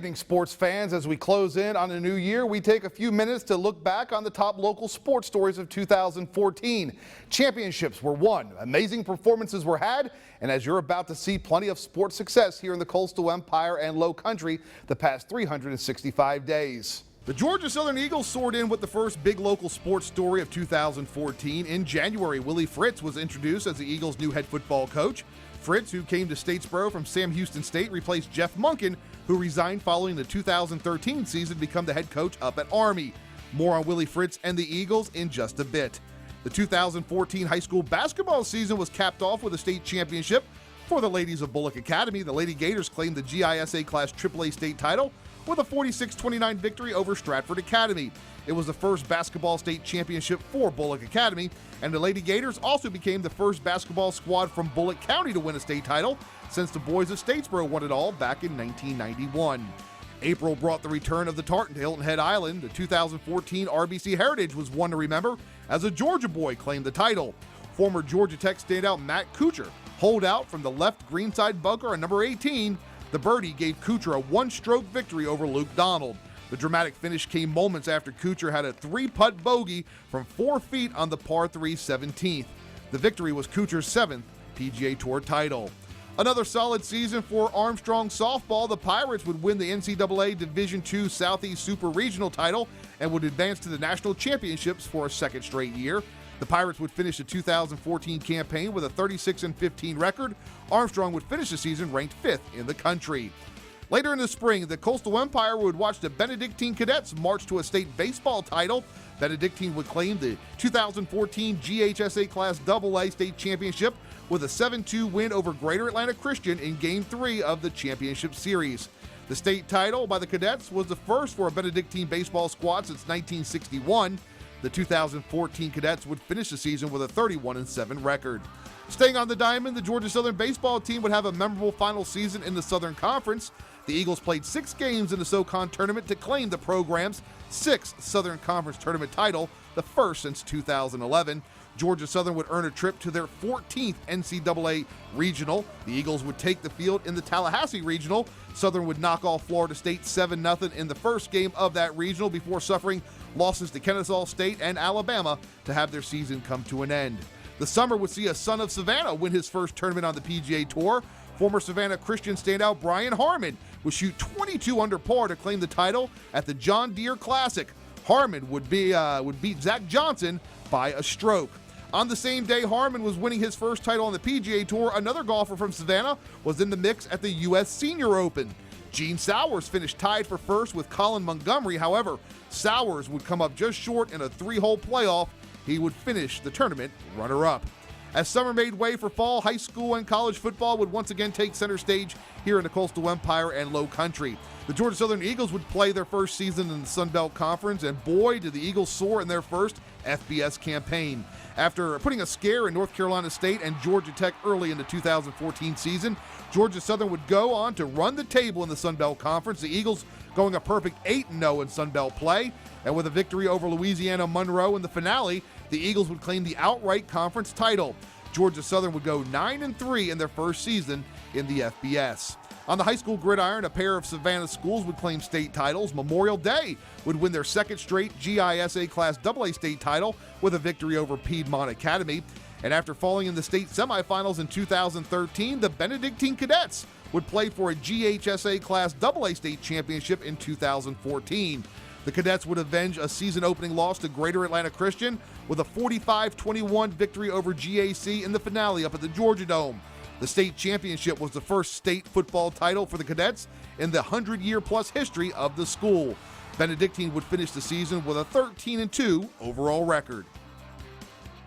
evening, sports fans. As we close in on a new year, we take a few minutes to look back on the top local sports stories of 2014. Championships were won, amazing performances were had, and as you're about to see, plenty of sports success here in the Coastal Empire and Low Country the past 365 days. The Georgia Southern Eagles soared in with the first big local sports story of 2014. In January, Willie Fritz was introduced as the Eagles' new head football coach. Fritz, who came to Statesboro from Sam Houston State, replaced Jeff Monken, who resigned following the 2013 season to become the head coach up at Army. More on Willie Fritz and the Eagles in just a bit. The 2014 high school basketball season was capped off with a state championship for the ladies of Bullock Academy. The Lady Gators claimed the GISA Class AAA state title with a 46-29 victory over Stratford Academy. It was the first basketball state championship for Bullock Academy, and the Lady Gators also became the first basketball squad from Bullock County to win a state title since the boys of Statesboro won it all back in 1991. April brought the return of the Tartan to Hilton Head Island. The 2014 RBC Heritage was one to remember as a Georgia boy claimed the title. Former Georgia Tech standout Matt Kuchar holed out from the left greenside bunker on number 18. The birdie gave Kuchar a one-stroke victory over Luke Donald. The dramatic finish came moments after Kuchar had a three-putt bogey from 4 feet on the par 3 17th. The victory was Kuchar's 7th PGA Tour title. Another solid season for Armstrong softball. The Pirates would win the NCAA Division II Southeast Super Regional title and would advance to the national championships for a second straight year. The Pirates would finish the 2014 campaign with a 36-15 record. Armstrong would finish the season ranked 5th in the country. Later in the spring, the Coastal Empire would watch the Benedictine Cadets march to a state baseball title. Benedictine would claim the 2014 GHSA Class AA state championship with a 7-2 win over Greater Atlanta Christian in Game 3 of the championship series. The state title by the Cadets was the first for a Benedictine baseball squad since 1961. The 2014 Cadets would finish the season with a 31-7 record. Staying on the diamond, the Georgia Southern baseball team would have a memorable final season in the Southern Conference. The Eagles played 6 games in the SoCon tournament to claim the program's 6th Southern Conference tournament title, the first since 2011. Georgia Southern would earn a trip to their 14th NCAA regional. The Eagles would take the field in the Tallahassee regional. Southern would knock off Florida State 7-0 in the first game of that regional before suffering losses to Kennesaw State and Alabama to have their season come to an end. The summer would see a son of Savannah win his first tournament on the PGA Tour. Former Savannah Christian standout Brian Harmon would shoot 22 under par to claim the title at the John Deere Classic. Harmon would beat Zach Johnson by a stroke. On the same day Harmon was winning his first title on the PGA Tour, another golfer from Savannah was in the mix at the U.S. Senior Open. Gene Sowers finished tied for first with Colin Montgomery. However, Sowers would come up just short in a 3-hole playoff. He would finish the tournament runner-up. As summer made way for fall, high school and college football would once again take center stage here in the Coastal Empire and Low Country. The Georgia Southern Eagles would play their first season in the Sun Belt Conference, and boy, did the Eagles soar in their first FBS campaign. After putting a scare in North Carolina State and Georgia Tech early in the 2014 season, Georgia Southern would go on to run the table in the Sun Belt Conference. The Eagles going a perfect 8-0 in Sun Belt play, and with a victory over Louisiana Monroe in the finale, the Eagles would claim the outright conference title. Georgia Southern would go 9-3 in their first season in the FBS. On the high school gridiron, a pair of Savannah schools would claim state titles. Memorial Day would win their second straight GISA Class AA state title with a victory over Piedmont Academy. And after falling in the state semifinals in 2013, the Benedictine Cadets would play for a GHSA Class AA state championship in 2014. The Cadets would avenge a season-opening loss to Greater Atlanta Christian with a 45-21 victory over GAC in the finale up at the Georgia Dome. The state championship was the first state football title for the Cadets in the 100-year-plus history of the school. Benedictine would finish the season with a 13-2 overall record.